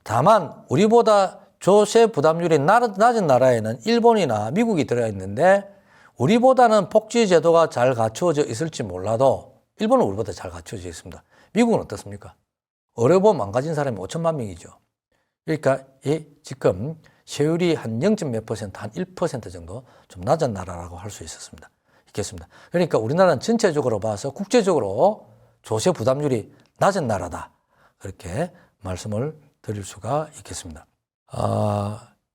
다만 우리보다 조세 부담률이 낮은 나라에는 일본이나 미국이 들어있는데 우리보다는 복지 제도가 잘 갖추어져 있을지 몰라도 일본은 우리보다 잘 갖추어져 있습니다. 미국은 어떻습니까? 의료보험 망가진 사람이 5천만 명이죠. 그러니까 지금 세율이 한 0.몇 %, 한 1% 정도 좀 낮은 나라라고 할 수 있겠습니다. 그러니까 우리나라는 전체적으로 봐서 국제적으로 조세 부담률이 낮은 나라다. 그렇게 말씀을 드릴 수가 있겠습니다.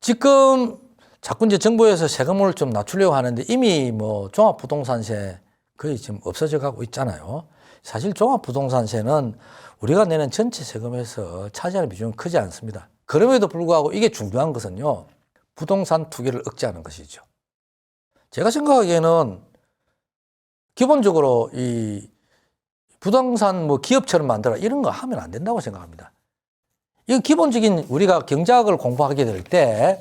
지금 자꾸 이제 정부에서 세금을 좀 낮추려고 하는데 이미 뭐 종합부동산세 거의 지금 없어져 가고 있잖아요. 사실 종합부동산세는 우리가 내는 전체 세금에서 차지하는 비중은 크지 않습니다. 그럼에도 불구하고 이게 중요한 것은요, 부동산 투기를 억제하는 것이죠. 제가 생각하기에는 기본적으로 이 부동산 뭐 기업처럼 만들어 이런 거 하면 안 된다고 생각합니다. 이건 기본적인 우리가 경제학을 공부하게 될 때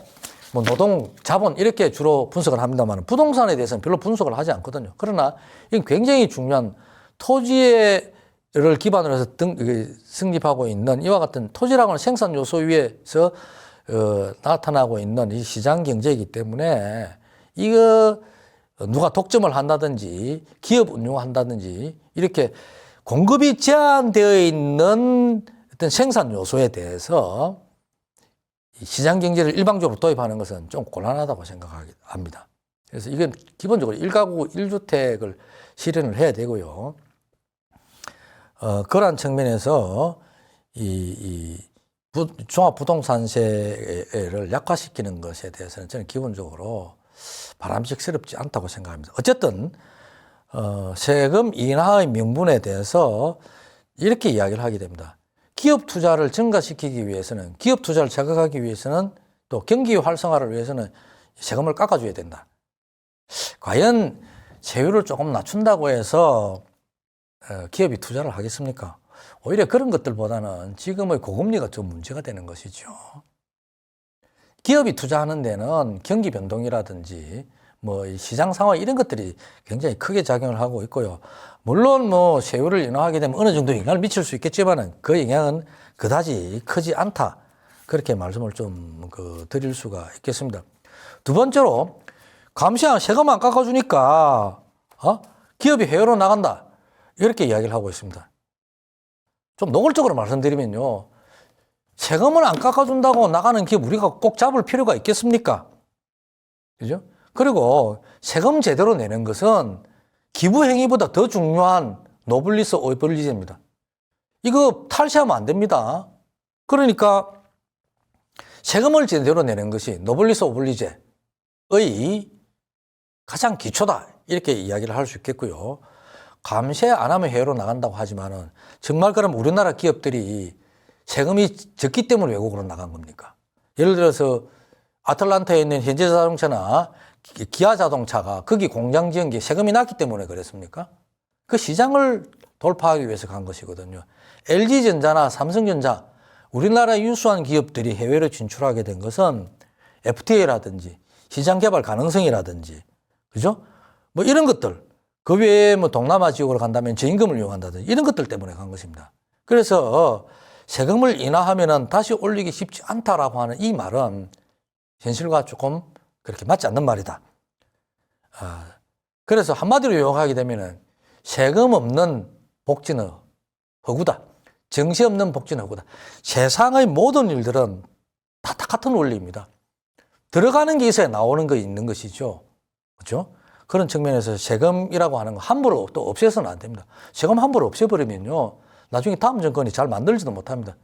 뭐 노동, 자본 이렇게 주로 분석을 합니다만 부동산에 대해서는 별로 분석을 하지 않거든요. 그러나 이건 굉장히 중요한 토지를 기반으로 해서 성립하고 있는 이와 같은 토지라고 하는 생산 요소 위에서 나타나고 있는 이 시장 경제이기 때문에 이거 누가 독점을 한다든지 기업 운용한다든지 이렇게 공급이 제한되어 있는 어떤 생산 요소에 대해서 시장 경제를 일방적으로 도입하는 것은 좀 곤란하다고 생각합니다. 그래서 이건 기본적으로 1가구 1주택을 실현을 해야 되고요. 그러한 측면에서 이 종합부동산세를 약화시키는 것에 대해서는 저는 기본적으로 바람직스럽지 않다고 생각합니다. 어쨌든 세금 인하의 명분에 대해서 이렇게 이야기를 하게 됩니다. 기업 투자를 증가시키기 위해서는, 기업 투자를 자극하기 위해서는, 또 경기 활성화를 위해서는 세금을 깎아줘야 된다. 과연 세율을 조금 낮춘다고 해서 기업이 투자를 하겠습니까? 오히려 그런 것들보다는 지금의 고금리가 좀 문제가 되는 것이죠. 기업이 투자하는 데는 경기 변동이라든지 뭐 시장 상황 이런 것들이 굉장히 크게 작용을 하고 있고요. 물론 뭐 세율을 인하하게 되면 어느 정도 영향을 미칠 수 있겠지만은 그 영향은 그다지 크지 않다. 그렇게 말씀을 좀 드릴 수가 있겠습니다. 두 번째로 감시한 세금 안 깎아주니까 기업이 해외로 나간다. 이렇게 이야기를 하고 있습니다. 좀 노골적으로 말씀드리면요. 세금을 안 깎아준다고 나가는 기업 우리가 꼭 잡을 필요가 있겠습니까? 그죠? 그리고 세금 제대로 내는 것은 기부 행위보다 더 중요한 노블리스 오블리제입니다. 이거 탈시하면 안 됩니다. 그러니까 세금을 제대로 내는 것이 노블리스 오블리제의 가장 기초다. 이렇게 이야기를 할 수 있겠고요. 감세 안 하면 해외로 나간다고 하지만은 정말 그럼 우리나라 기업들이 세금이 적기 때문에 외국으로 나간 겁니까? 예를 들어서 아틀란타에 있는 현대자동차나 기아자동차가 거기 공장 지은 게 세금이 낮기 때문에 그랬습니까? 그 시장을 돌파하기 위해서 간 것이거든요. LG전자나 삼성전자, 우리나라 유수한 기업들이 해외로 진출하게 된 것은 FTA라든지 시장 개발 가능성이라든지, 그죠? 뭐 이런 것들, 그 외에 뭐 동남아 지역으로 간다면 저임금을 이용한다든지 이런 것들 때문에 간 것입니다. 그래서 세금을 인하하면은 다시 올리기 쉽지 않다라고 하는 이 말은 현실과 조금 그렇게 맞지 않는 말이다. 그래서 한마디로 요약하게 되면은 세금 없는 복지는 허구다. 정시 없는 복지는 허구다. 세상의 모든 일들은 다 같은 원리입니다. 들어가는 게 있어야 나오는 거 있는 것이죠. 그렇죠? 그런 측면에서 세금이라고 하는 거 함부로 또 없애서는 안 됩니다. 세금 함부로 없애버리면요. 나중에 다음 정권이 잘 만들지도 못합니다.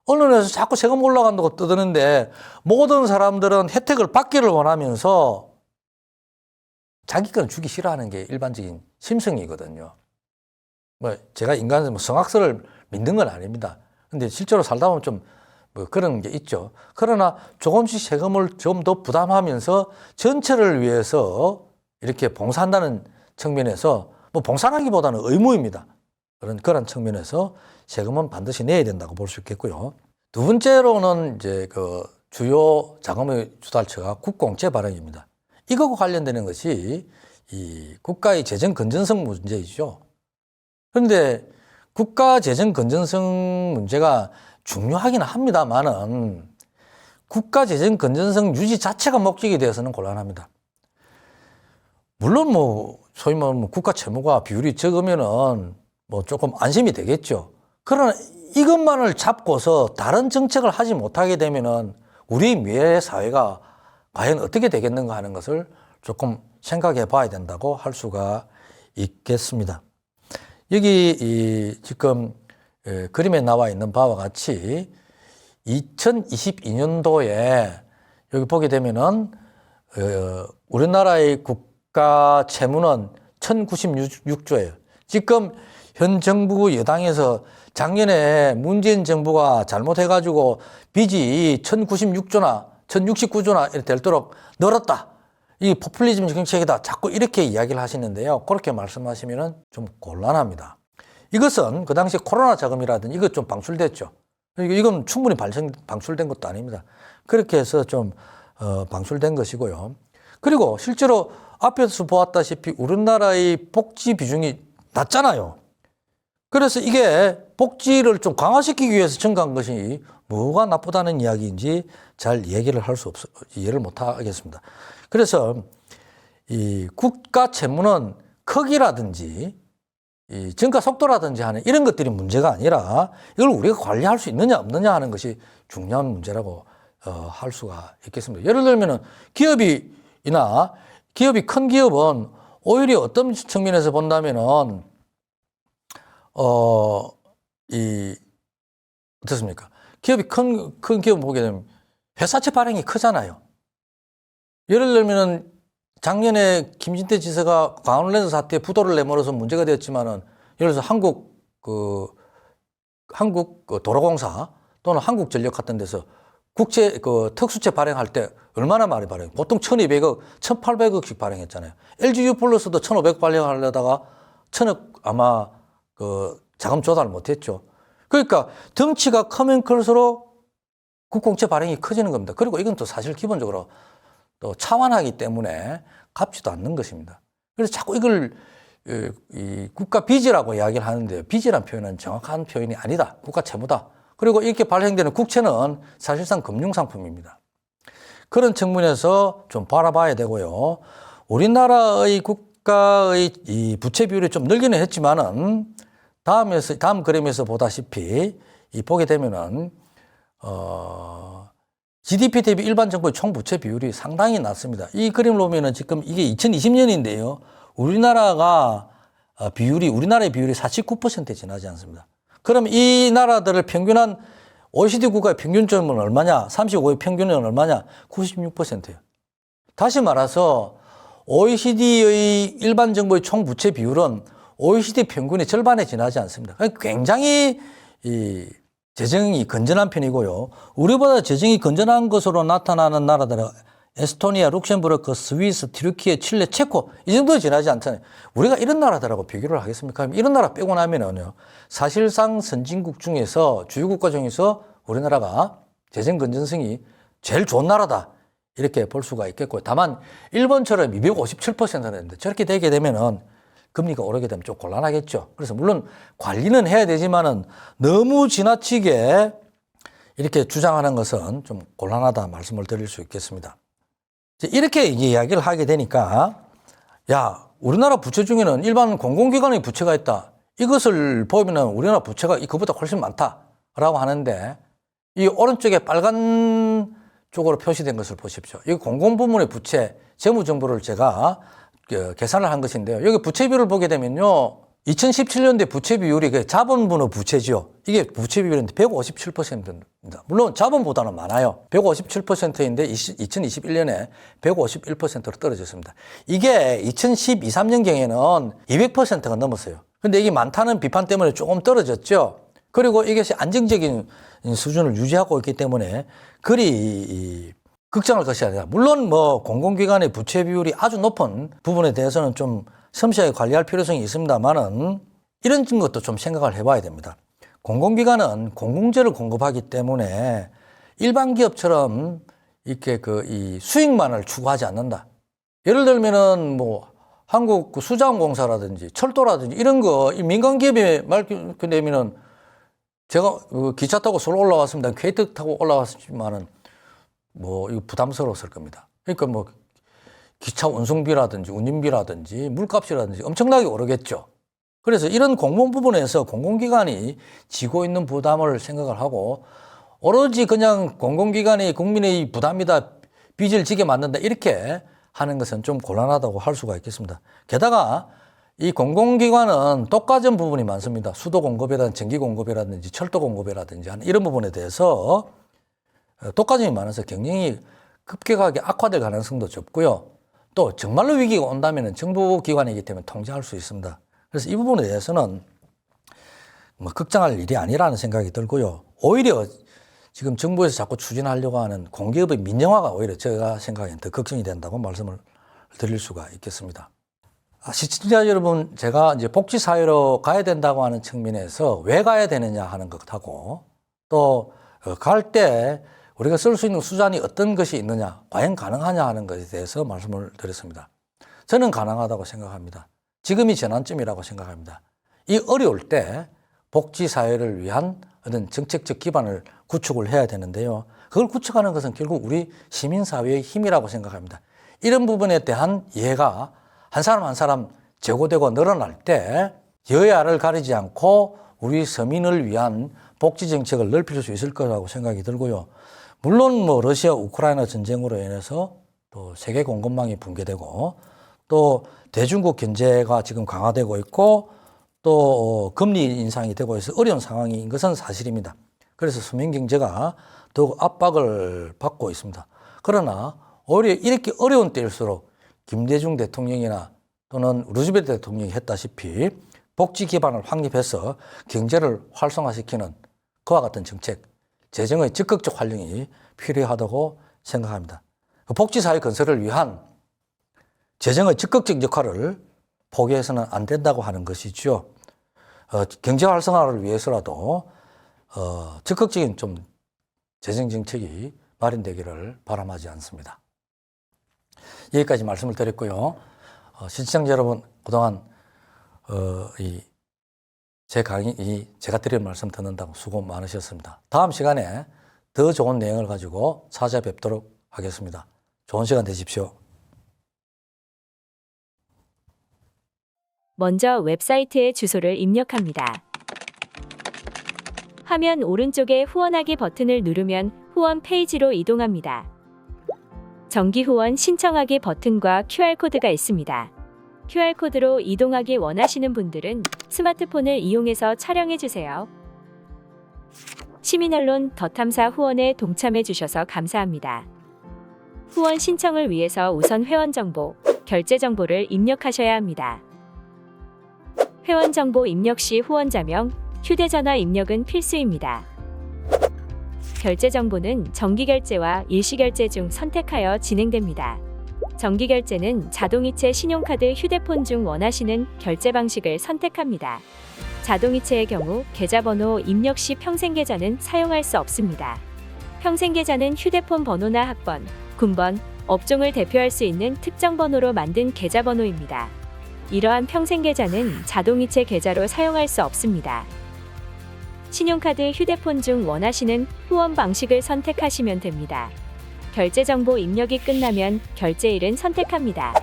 언론에서 자꾸 세금 올라간다고 떠드는데 모든 사람들은 혜택을 받기를 원하면서 자기 건 주기 싫어하는 게 일반적인 심성이거든요. 뭐 제가 인간은 뭐 성악설을 믿는 건 아닙니다. 근데 실제로 살다 보면 좀 뭐 그런 게 있죠. 그러나 조금씩 세금을 좀 더 부담하면서 전체를 위해서 이렇게 봉사한다는 측면에서 뭐 봉사하기보다는 의무입니다. 그런 측면에서 세금은 반드시 내야 된다고 볼 수 있겠고요. 두 번째로는 이제 그 주요 자금의 주달처가 국공채 발행입니다. 이거와 관련되는 것이 이 국가의 재정 건전성 문제이죠. 그런데 국가 재정 건전성 문제가 중요하긴 합니다만은 국가 재정 건전성 유지 자체가 목적이 되어서는 곤란합니다. 물론 뭐 소위 말하면 국가 채무가 비율이 적으면은 뭐 조금 안심이 되겠죠. 그러나 이것만을 잡고서 다른 정책을 하지 못하게 되면은 우리 미래 사회가 과연 어떻게 되겠는가 하는 것을 조금 생각해 봐야 된다고 할 수가 있겠습니다. 여기 지금 그림에 나와 있는 바와 같이 2022년도에 여기 보게 되면은 우리나라의 국가 채무는 1096조예요. 지금 현 정부 여당에서 작년에 문재인 정부가 잘못해가지고 빚이 1096조나 1069조나 이렇게 되도록 늘었다. 이 포퓰리즘 정책이다. 자꾸 이렇게 이야기를 하시는데요. 그렇게 말씀하시면 좀 곤란합니다. 이것은 그 당시 코로나 자금이라든지 이것 좀 방출됐죠. 이건 충분히 방출된 것도 아닙니다. 그렇게 해서 좀 방출된 것이고요. 그리고 실제로 앞에서 보았다시피 우리나라의 복지 비중이 낮잖아요. 그래서 이게 복지를 좀 강화시키기 위해서 증가한 것이 뭐가 나쁘다는 이야기인지 잘 이해를 못 하겠습니다. 그래서 이 국가 채무는 크기라든지 이 증가 속도라든지 하는 이런 것들이 문제가 아니라 이걸 우리가 관리할 수 있느냐 없느냐 하는 것이 중요한 문제라고 할 수가 있겠습니다. 예를 들면 기업이 큰 기업은 오히려 어떤 측면에서 본다면은 어떻습니까? 기업이 큰 기업 보게 되면 회사채 발행이 크잖아요. 예를 들면은 작년에 김진태 지사가 광운랜드 사태에 부도를 내몰아서 문제가 되었지만은 예를 들어서 한국 도로공사 또는 한국전력 같은 데서 특수채 발행할 때 얼마나 많이 발행해요? 보통 1200억, 1800억씩 발행했잖아요. LGU 플러스도 1500억 발행하려다가 1000억 아마 자금 조달을 못했죠. 그러니까 덩치가 크면 클수록 국공채 발행이 커지는 겁니다. 그리고 이건 또 사실 기본적으로 또 차환하기 때문에 갚지도 않는 것입니다. 그래서 자꾸 이걸 이 국가 빚이라고 이야기를 하는데 빚이라는 표현은 정확한 표현이 아니다. 국가 채무다. 그리고 이렇게 발행되는 국채는 사실상 금융상품입니다. 그런 측면에서 좀 바라봐야 되고요. 우리나라의 국가의 이 부채 비율이 좀 늘기는 했지만은 다음 그림에서 보다시피 이 보게 되면은 GDP 대비 일반 정부의 총 부채 비율이 상당히 낮습니다. 이 그림을 보면은 지금 이게 2020년인데요. 우리나라의 비율이 49%에 지나지 않습니다. 그럼 이 나라들을 평균한 OECD 국가의 평균점은 얼마냐? 35의 평균은 얼마냐? 96%예요. 다시 말해서 OECD의 일반 정부의 총 부채 비율은 OECD 평균의 절반에 지나지 않습니다. 굉장히 재정이 건전한 편이고요. 우리보다 재정이 건전한 것으로 나타나는 나라들은 에스토니아, 룩셈부르크, 스위스, 튀르키예, 칠레, 체코 이 정도 지나지 않잖아요. 우리가 이런 나라들하고 비교를 하겠습니까? 이런 나라 빼고 나면은요. 사실상 선진국 중에서 주요 국가 중에서 우리나라가 재정 건전성이 제일 좋은 나라다. 이렇게 볼 수가 있겠고요. 다만 일본처럼 257%였는데 저렇게 되게 되면은 금리가 오르게 되면 좀 곤란하겠죠. 그래서 물론 관리는 해야 되지만은 너무 지나치게 이렇게 주장하는 것은 좀 곤란하다 말씀을 드릴 수 있겠습니다. 이렇게 이야기를 하게 되니까 야, 우리나라 부채 중에는 일반 공공기관의 부채가 있다. 이것을 보면은 우리나라 부채가 그보다 훨씬 많다라고 하는데 이 오른쪽에 빨간 쪽으로 표시된 것을 보십시오. 이 공공부문의 부채, 재무정보를 제가 계산을 한 것인데요. 여기 부채 비율을 보게 되면요. 2017년도에 부채 비율이 자본분의 부채죠. 이게 부채 비율인데 157%입니다. 물론 자본보다는 많아요. 157%인데 2021년에 151%로 떨어졌습니다. 이게 2012, 13년경에는 200%가 넘었어요. 근데 이게 많다는 비판 때문에 조금 떨어졌죠. 그리고 이것이 안정적인 수준을 유지하고 있기 때문에 그리 걱정을 거셔야 돼요. 물론 공공기관의 부채 비율이 아주 높은 부분에 대해서는 좀 섬세하게 관리할 필요성이 있습니다만은 이런 것도 좀 생각을 해봐야 됩니다. 공공기관은 공공재를 공급하기 때문에 일반 기업처럼 이렇게 이 수익만을 추구하지 않는다. 예를 들면은 한국 수자원공사라든지 철도라든지 이런 거 민간 기업에 말되면은 제가 기차 타고 서울 올라왔습니다. KT 타고 올라왔지만은 이거 부담스러웠을 겁니다. 그러니까 기차 운송비라든지 운임비라든지 물값이라든지 엄청나게 오르겠죠. 그래서 이런 공공 부분에서 공공기관이 지고 있는 부담을 생각을 하고 오로지 그냥 공공기관이 국민의 부담이다, 빚을 지게 만든다 이렇게 하는 것은 좀 곤란하다고 할 수가 있겠습니다. 게다가 이 공공기관은 똑같은 부분이 많습니다. 수도 공급이라든지 전기 공급이라든지 철도 공급이라든지 하는 이런 부분에 대해서 똑같은 게 많아서 경영이 급격하게 악화될 가능성도 적고요. 또 정말로 위기가 온다면 정부기관이기 때문에 통제할 수 있습니다. 그래서 이 부분에 대해서는 걱정할 일이 아니라는 생각이 들고요. 오히려 지금 정부에서 자꾸 추진하려고 하는 공기업의 민영화가 오히려 제가 생각엔 더 걱정이 된다고 말씀을 드릴 수가 있겠습니다. 시청자 여러분, 제가 이제 복지사회로 가야 된다고 하는 측면에서 왜 가야 되느냐 하는 것하고 또 갈 때 우리가 쓸 수 있는 수단이 어떤 것이 있느냐, 과연 가능하냐 하는 것에 대해서 말씀을 드렸습니다. 저는 가능하다고 생각합니다. 지금이 전환점이라고 생각합니다. 이 어려울 때 복지사회를 위한 어떤 정책적 기반을 구축을 해야 되는데요. 그걸 구축하는 것은 결국 우리 시민사회의 힘이라고 생각합니다. 이런 부분에 대한 이해가 한 사람 한 사람 제고되고 늘어날 때 여야를 가리지 않고 우리 서민을 위한 복지 정책을 넓힐 수 있을 거라고 생각이 들고요. 물론 러시아 우크라이나 전쟁으로 인해서 또 세계 공급망이 붕괴되고 또 대중국 견제가 지금 강화되고 있고 또 금리 인상이 되고 있어 어려운 상황인 것은 사실입니다. 그래서 서민 경제가 더욱 압박을 받고 있습니다. 그러나 오히려 이렇게 어려운 때일수록 김대중 대통령이나 또는 루즈벨트 대통령이 했다시피 복지 기반을 확립해서 경제를 활성화시키는 그와 같은 정책, 재정의 적극적 활용이 필요하다고 생각합니다. 복지사회 건설을 위한 재정의 적극적 역할을 포기해서는 안 된다고 하는 것이죠. 경제 활성화를 위해서라도 적극적인 좀 재정 정책이 마련되기를 바람하지 않습니다. 여기까지 말씀을 드렸고요. 시청자 여러분, 그동안 제 강의, 제가 드린 말씀 듣는다고 수고 많으셨습니다. 다음 시간에 더 좋은 내용을 가지고 찾아뵙도록 하겠습니다. 좋은 시간 되십시오. 먼저 웹사이트의 주소를 입력합니다. 화면 오른쪽에 후원하기 버튼을 누르면 후원 페이지로 이동합니다. 정기 후원 신청하기 버튼과 QR코드가 있습니다. QR코드로 이동하기 원하시는 분들은 스마트폰을 이용해서 촬영해 주세요. 시민언론 더 탐사 후원에 동참해 주셔서 감사합니다. 후원 신청을 위해서 우선 회원 정보, 결제 정보를 입력하셔야 합니다. 회원 정보 입력 시 후원자명, 휴대전화 입력은 필수입니다. 결제 정보는 정기결제와 일시결제 중 선택하여 진행됩니다. 정기결제는 자동이체, 신용카드, 휴대폰 중 원하시는 결제 방식을 선택합니다. 자동이체의 경우 계좌번호 입력 시 평생계좌는 사용할 수 없습니다. 평생계좌는 휴대폰 번호나 학번, 군번, 업종을 대표할 수 있는 특정 번호로 만든 계좌번호입니다. 이러한 평생계좌는 자동이체 계좌로 사용할 수 없습니다. 신용카드, 휴대폰 중 원하시는 후원 방식을 선택하시면 됩니다. 결제 정보 입력이 끝나면 결제일은 선택합니다.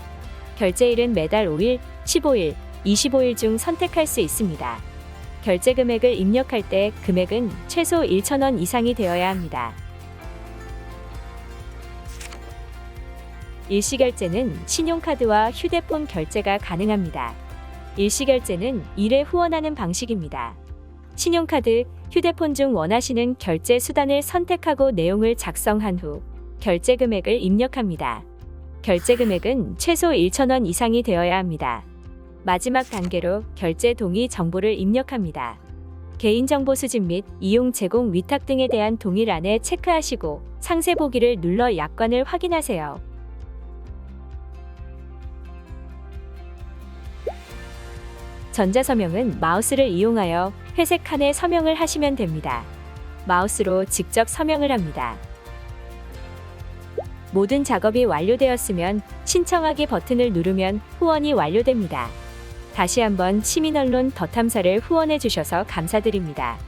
결제일은 매달 5일, 15일, 25일 중 선택할 수 있습니다. 결제 금액을 입력할 때 금액은 최소 1,000원 이상이 되어야 합니다. 일시결제는 신용카드와 휴대폰 결제가 가능합니다. 일시결제는 1회 후원하는 방식입니다. 신용카드, 휴대폰 중 원하시는 결제 수단을 선택하고 내용을 작성한 후 결제 금액을 입력합니다. 결제 금액은 최소 1,000원 이상이 되어야 합니다. 마지막 단계로 결제 동의 정보를 입력합니다. 개인정보 수집 및 이용 제공 위탁 등에 대한 동의란에 체크하시고 상세 보기를 눌러 약관을 확인하세요. 전자서명은 마우스를 이용하여 회색 칸에 서명을 하시면 됩니다. 마우스로 직접 서명을 합니다. 모든 작업이 완료되었으면 신청하기 버튼을 누르면 후원이 완료됩니다. 다시 한번 시민언론 더 탐사를 후원해 주셔서 감사드립니다.